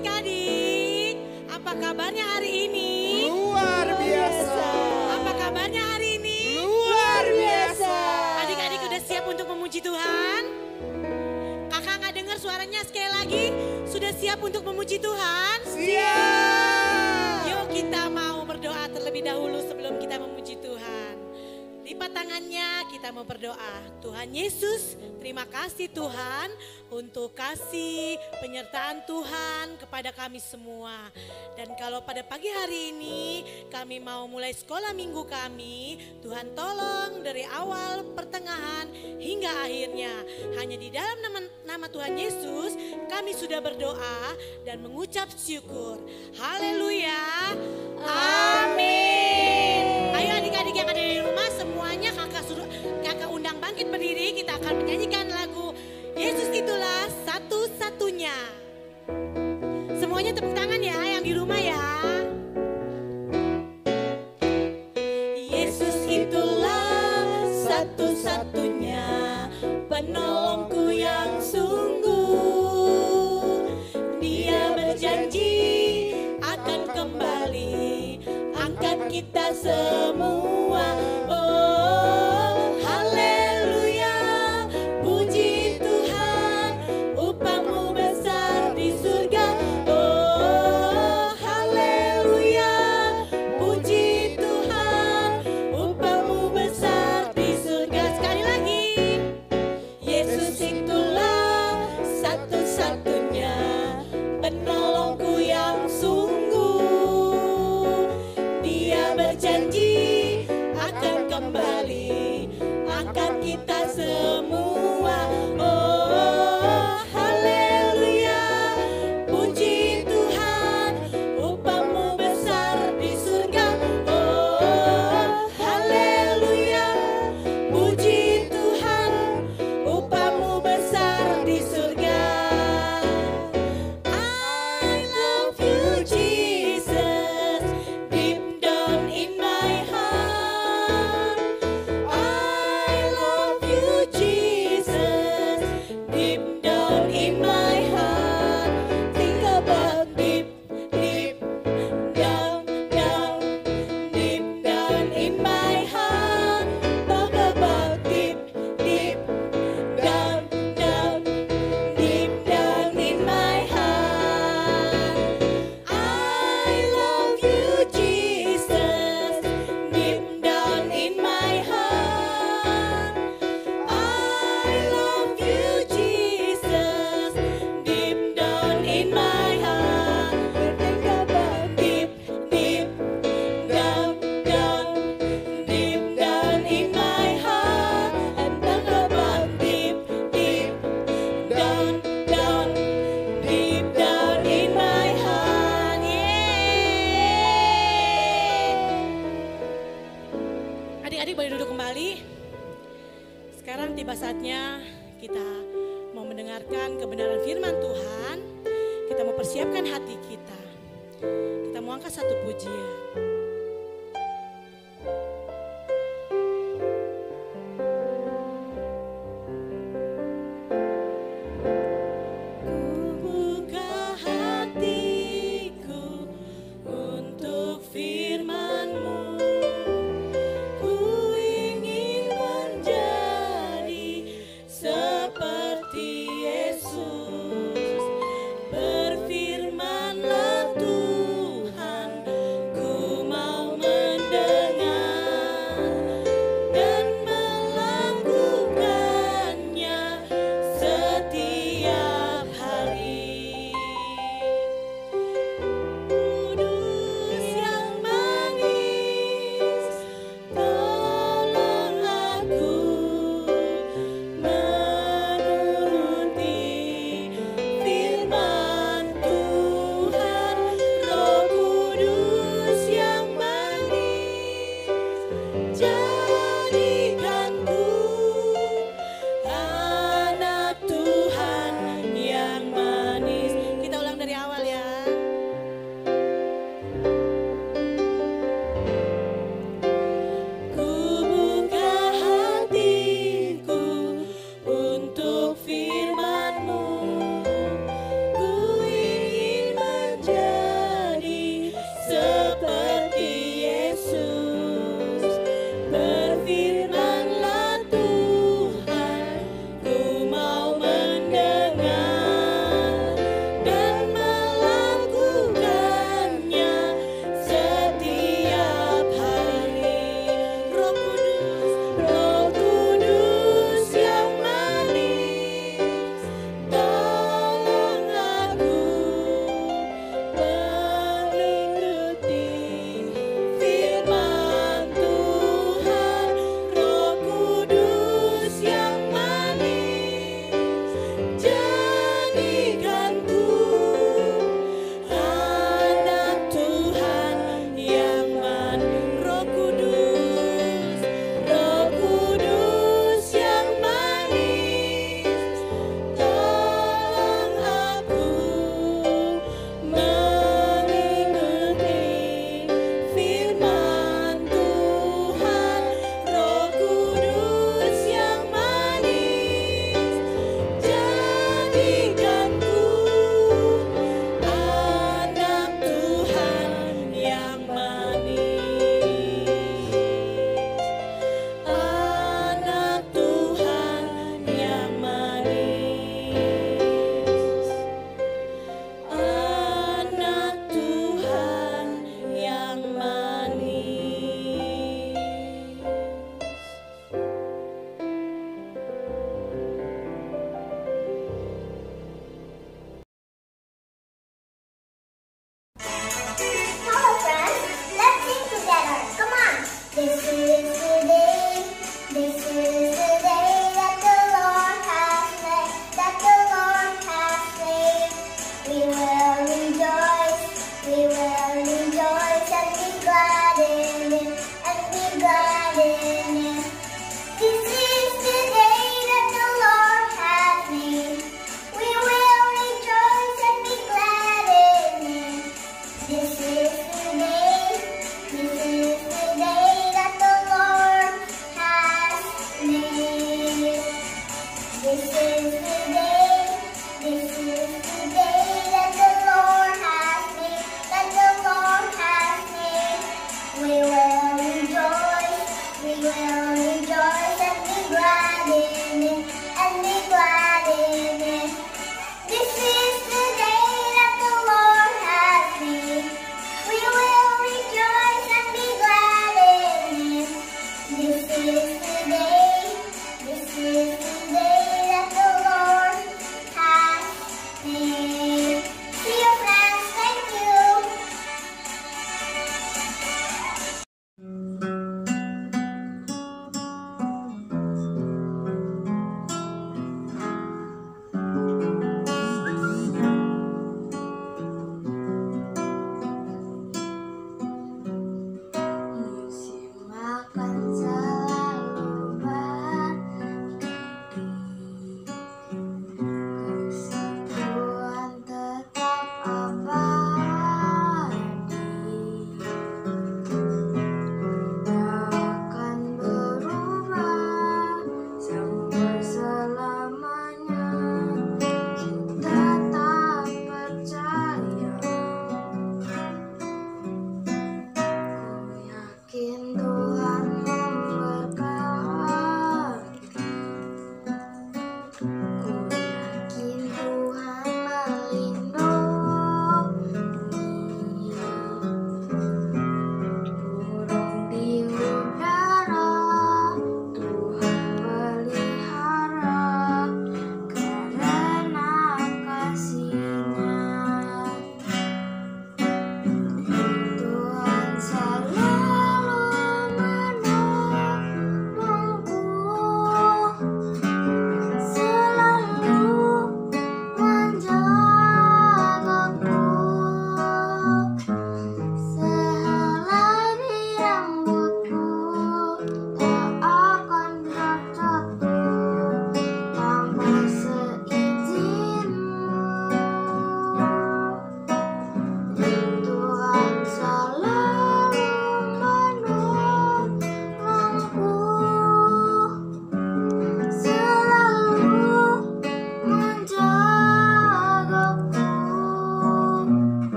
adik-adik, apa kabarnya hari ini? Luar biasa. Apa kabarnya hari ini? Luar biasa. Adik-adik udah siap untuk memuji Tuhan? Kakak nggak dengar suaranya sekali lagi. Sudah siap untuk memuji Tuhan? Siap. Yuk kita mau berdoa terlebih dahulu sebelum kita memuji Tuhan. Lipat tangannya, kita mau berdoa. Tuhan Yesus, terima kasih Tuhan untuk kasih penyertaan Tuhan kepada kami semua. Dan kalau pada pagi hari ini kami mau mulai sekolah minggu kami, Tuhan tolong dari awal, pertengahan hingga akhirnya. Hanya di dalam nama Tuhan Yesus kami sudah berdoa dan mengucap syukur. Haleluya. Amin. Ayo adik-adik yang ada di rumah semuanya kakak undang bangkit berdiri. Kita akan menyanyikan lagu Yesus Itulah Satu-Satunya. Semuanya tepuk tangan ya yang di rumah ya. Yesus itulah satu-satunya penolongku yang sungguh. Dia berjanji akan kembali angkat kita semua. Oh, haleluya, puji Tuhan, upahmu besar di surga. Oh, haleluya, puji Tuhan, upahmu besar di surga. Sekali lagi, Yesus itulah satu-satunya penolongku yang sungguh. Dia berjanji akan kembali angkat kita semua. Oh, haleluya, puji Tuhan, upahmu besar di surga. Oh, haleluya, puji Tuhan, upahmu besar di surga. I love you Jesus, deep down in my heart. I love you Jesus, deep down in my heart. Think about deep down, deep down in my heart. Talk about deep down, deep down in my heart. I love you Jesus, deep down in my heart. I love you Jesus, deep down in my heart. Think about deep down, deep down in my heart. And talk about deep down, deep down in my heart. Yeah. Adik-adik boleh duduk kembali. Sekarang tiba saatnya kita mau mendengarkan kebenaran firman Tuhan. Kita mau persiapkan hati kita. Kita mau angkat satu pujian. Buka hatiku untuk firman-Mu. Ku ingin menjadi seperti Yesus. Berfirman-Lah Tuhan, ku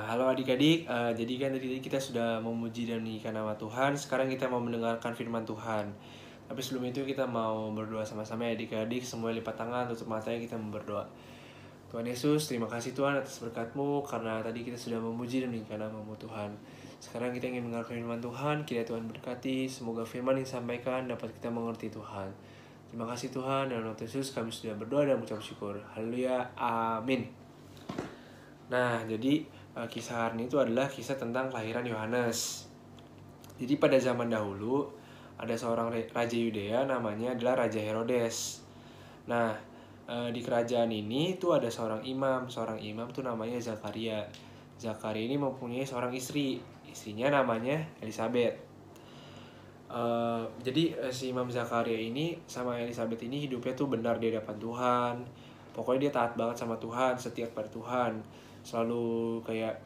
Halo adik-adik, jadi kan tadi kita sudah memuji dan meninggikan nama Tuhan. Sekarang kita mau mendengarkan firman Tuhan. Tapi sebelum itu kita mau berdoa sama-sama ya adik-adik. Semua lipat tangan, tutup matanya, kita mau berdoa. Tuhan Yesus, terima kasih Tuhan atas berkat-Mu, karena tadi kita sudah memuji dan meninggikan nama-Mu Tuhan. Sekarang kita ingin mendengarkan firman Tuhan. Kiranya Tuhan berkati, semoga firman yang disampaikan dapat kita mengerti Tuhan. Terima kasih Tuhan, dan Tuhan Yesus kami sudah berdoa dan mengucap syukur. Haleluya, amin. Nah, jadi kisah hari ini itu adalah kisah tentang kelahiran Yohanes. Jadi pada zaman dahulu ada seorang raja Yudea, namanya adalah Raja Herodes. Nah, di kerajaan ini tuh ada seorang imam tuh namanya Zakaria. Zakaria ini mempunyai seorang istrinya namanya Elizabeth. Jadi si Imam Zakaria ini sama Elizabeth ini hidupnya tuh benar di hadapan Tuhan. Pokoknya dia taat banget sama Tuhan, setia pada Tuhan. Selalu kayak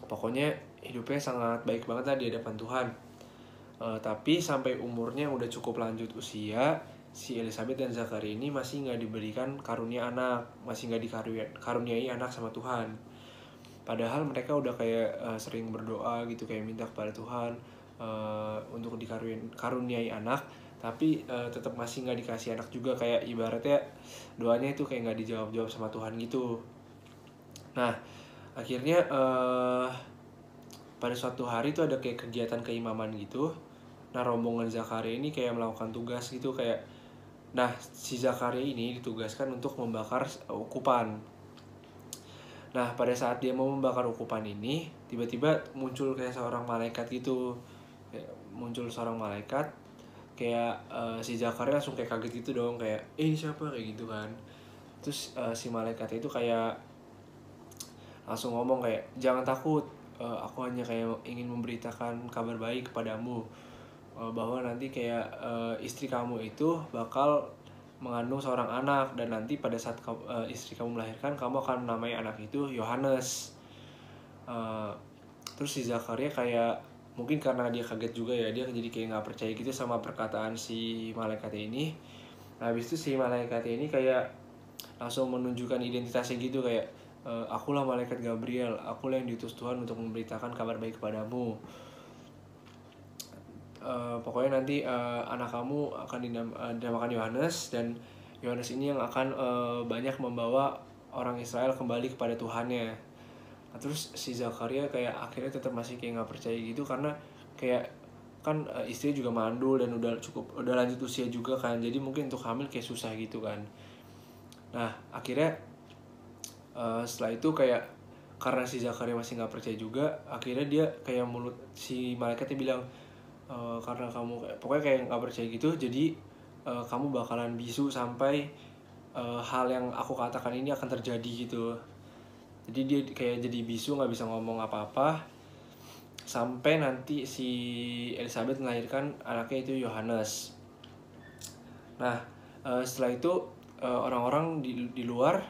pokoknya hidupnya sangat baik banget lah di hadapan Tuhan. Tapi sampai umurnya udah cukup lanjut usia, si Elizabeth dan Zakaria ini masih nggak diberikan karunia anak, masih nggak dikaruniai anak sama Tuhan. Padahal mereka udah kayak sering berdoa gitu, kayak minta kepada Tuhan untuk dikaruniai anak, tapi tetap masih nggak dikasih anak juga, kayak ibaratnya doanya itu kayak nggak dijawab sama Tuhan gitu. Nah, akhirnya pada suatu hari tuh ada kayak kegiatan keimaman gitu. Nah, rombongan Zakaria ini kayak melakukan tugas gitu kayak. Nah, si Zakaria ini ditugaskan untuk membakar ukupan. Nah, pada saat dia mau membakar ukupan ini, tiba-tiba muncul kayak seorang malaikat gitu. Muncul seorang malaikat, kayak si Zakaria langsung kayak kaget gitu dong, kayak ini siapa, kayak gitu kan. Terus si malaikat itu kayak langsung ngomong kayak, jangan takut, aku hanya kayak ingin memberitakan kabar baik kepadamu, bahwa nanti kayak istri kamu itu bakal mengandung seorang anak, dan nanti pada saat istri kamu melahirkan, kamu akan namai anak itu Yohanes. Terus si Zakaria kayak mungkin karena dia kaget juga ya, dia jadi kayak nggak percaya gitu sama perkataan si malaikat ini. Nah, habis itu si malaikat ini kayak langsung menunjukkan identitasnya gitu, kayak akulah malaikat Gabriel, akulah yang diutus Tuhan untuk memberitakan kabar baik kepadamu. Pokoknya nanti anak kamu akan dinamakan Yohanes, dan Yohanes ini yang akan banyak membawa orang Israel kembali kepada Tuhannya. Nah, terus si Zakaria kayak akhirnya tetap masih kayak nggak percaya gitu, karena kayak kan istri juga mandul dan udah lanjut usia juga kan, jadi mungkin untuk hamil kayak susah gitu kan. Nah, akhirnya setelah itu kayak karena si Zakaria masih nggak percaya juga, akhirnya dia kayak mulut si malaikatnya bilang, karena kamu pokoknya kayak nggak percaya gitu, jadi kamu bakalan bisu sampai hal yang aku katakan ini akan terjadi gitu. Jadi dia kayak jadi bisu, nggak bisa ngomong apa-apa sampai nanti si Elizabeth melahirkan anaknya itu Yohanes. Nah, setelah itu orang-orang di luar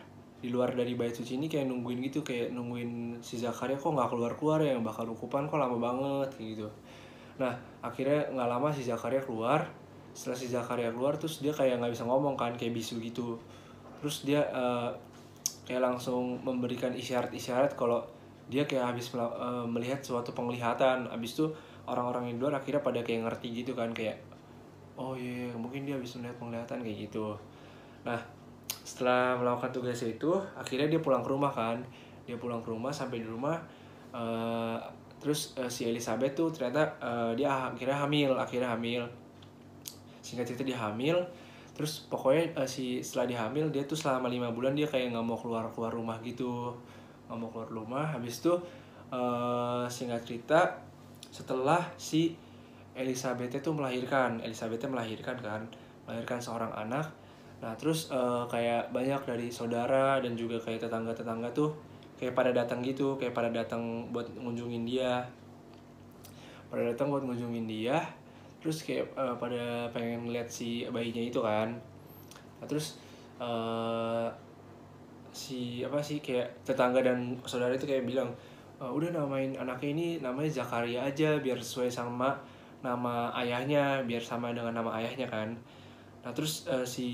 dari bait suci ini kayak nungguin gitu, kayak nungguin si Zakaria kok nggak keluar ya, yang bakal ukupan kok lama banget kayak gitu. Nah, akhirnya nggak lama si Zakaria keluar. Setelah si Zakaria keluar, terus dia kayak nggak bisa ngomong kan, kayak bisu gitu. Terus dia kayak langsung memberikan isyarat-isyarat kalau dia kayak habis melihat suatu penglihatan. Habis itu orang-orang di luar akhirnya pada kayak ngerti gitu kan, kayak oh iya, mungkin dia habis melihat penglihatan kayak gitu. Nah, setelah melakukan tugasnya itu, akhirnya dia pulang ke rumah kan. Dia pulang ke rumah, sampai di rumah terus si Elizabeth tuh ternyata dia akhirnya hamil. Singkat cerita dia hamil. Terus pokoknya setelah dia hamil, dia tuh selama 5 bulan dia kayak nggak mau keluar rumah gitu, nggak mau keluar rumah. Habis itu singkat cerita, setelah si Elizabeth melahirkan seorang anak. Nah, terus kayak banyak dari saudara dan juga kayak tetangga tuh kayak pada datang gitu, kayak pada datang buat ngunjungin dia. Terus kayak pada pengen ngeliat si bayinya itu kan. Nah, terus kayak tetangga dan saudara itu kayak bilang, udah namain anaknya ini namanya Zakaria aja, biar sesuai sama nama ayahnya, biar sama dengan nama ayahnya kan. Nah, terus si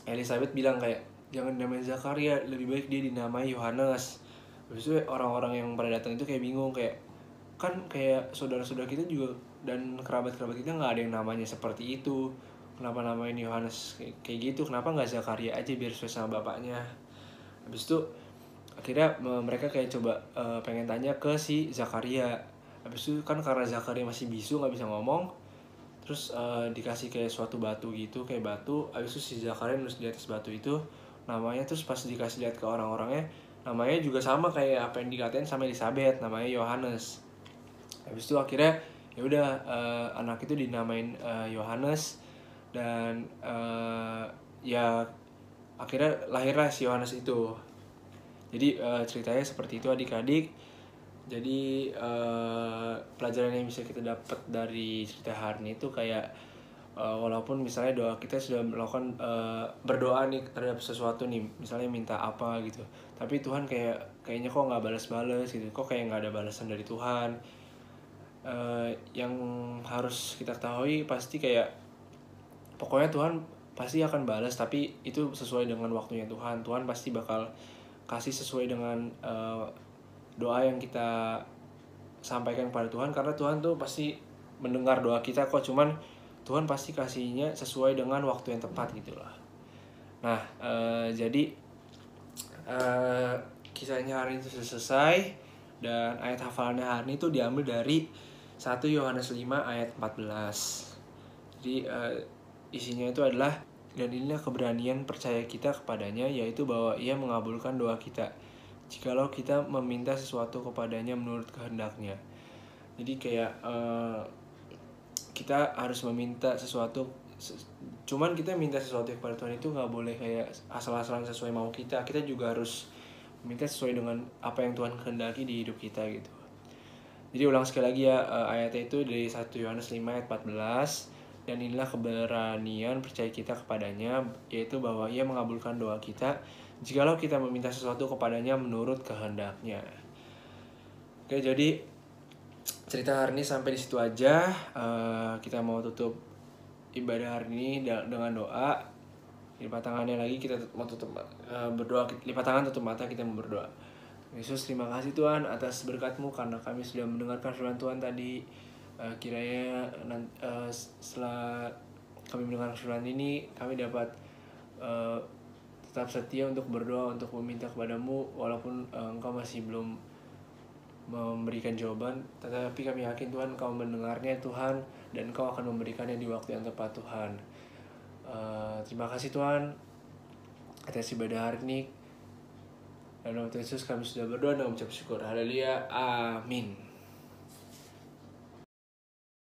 Elizabeth bilang kayak, jangan dinamain Zakaria, lebih baik dia dinamai Yohanes. Habis itu orang-orang yang pada datang itu kayak bingung, kayak kan kayak saudara-saudara kita juga dan kerabat-kerabat kita nggak ada yang namanya seperti itu, kenapa namain Yohanes kayak gitu, kenapa nggak Zakaria aja biar sesuai sama bapaknya. Habis itu akhirnya mereka kayak coba pengen tanya ke si Zakaria. Habis itu kan karena Zakaria masih bisu, nggak bisa ngomong, terus dikasih kayak suatu batu gitu, kayak batu. Habis itu si Zakaria nulis di atas batu itu namanya. Terus pas dikasih lihat ke orang-orangnya, namanya juga sama kayak apa yang dikatain sama Elizabeth, namanya Yohanes. Habis itu akhirnya ya udah anak itu dinamain Yohanes, dan ya akhirnya lahirlah si Yohanes itu. Jadi ceritanya seperti itu adik-adik. Jadi pelajaran yang bisa kita dapat dari cerita hari ini itu kayak walaupun misalnya doa kita sudah melakukan berdoa nih terhadap sesuatu nih, misalnya minta apa gitu, tapi Tuhan kayaknya kok nggak balas-balas gitu, kok kayak nggak ada balasan dari Tuhan. Yang harus kita ketahui pasti kayak pokoknya Tuhan pasti akan balas, tapi itu sesuai dengan waktunya Tuhan. Tuhan pasti bakal kasih sesuai dengan doa yang kita sampaikan kepada Tuhan, karena Tuhan tuh pasti mendengar doa kita kok, cuman Tuhan pasti kasihnya sesuai dengan waktu yang tepat gitu lah. Nah jadi kisahnya hari ini sudah selesai, dan ayat hafalannya hari ini tuh diambil dari 1 Yohanes 5 ayat 14. Jadi isinya itu adalah, dan inilah keberanian percaya kita kepadanya, yaitu bahwa ia mengabulkan doa kita jikalau kita meminta sesuatu kepadanya menurut kehendaknya. Jadi kayak kita harus meminta sesuatu, cuman kita minta sesuatu kepada Tuhan itu nggak boleh kayak asal-asalan sesuai mau kita. Kita juga harus minta sesuai dengan apa yang Tuhan kehendaki di hidup kita gitu. Jadi ulang sekali lagi ya, ayatnya itu dari 1 Yohanes 5 ayat 14. Dan inilah keberanian percaya kita kepadanya, yaitu bahwa ia mengabulkan doa kita jikalau kita meminta sesuatu kepadanya menurut kehendaknya. Oke, jadi cerita hari ini sampai di situ aja. Kita mau tutup ibadah hari ini dengan doa. Lipat tangannya lagi, kita mau tutup berdoa. Lipat tangan, tutup mata, kita mau berdoa. Yesus, terima kasih Tuhan atas berkat-Mu, karena kami sudah mendengarkan firman Tuhan tadi. Kiranya setelah kami mendengar firman ini, kami dapat tetap setia untuk berdoa, untuk meminta kepadamu, walaupun Engkau masih belum memberikan jawaban, tetapi kami yakin Tuhan Engkau mendengarnya Tuhan, dan Engkau akan memberikannya di waktu yang tepat Tuhan. Terima kasih Tuhan atas ibadah hari ini. Dalam nama Yesus kami sudah berdoa dan mengucap syukur. Haleluya, amin.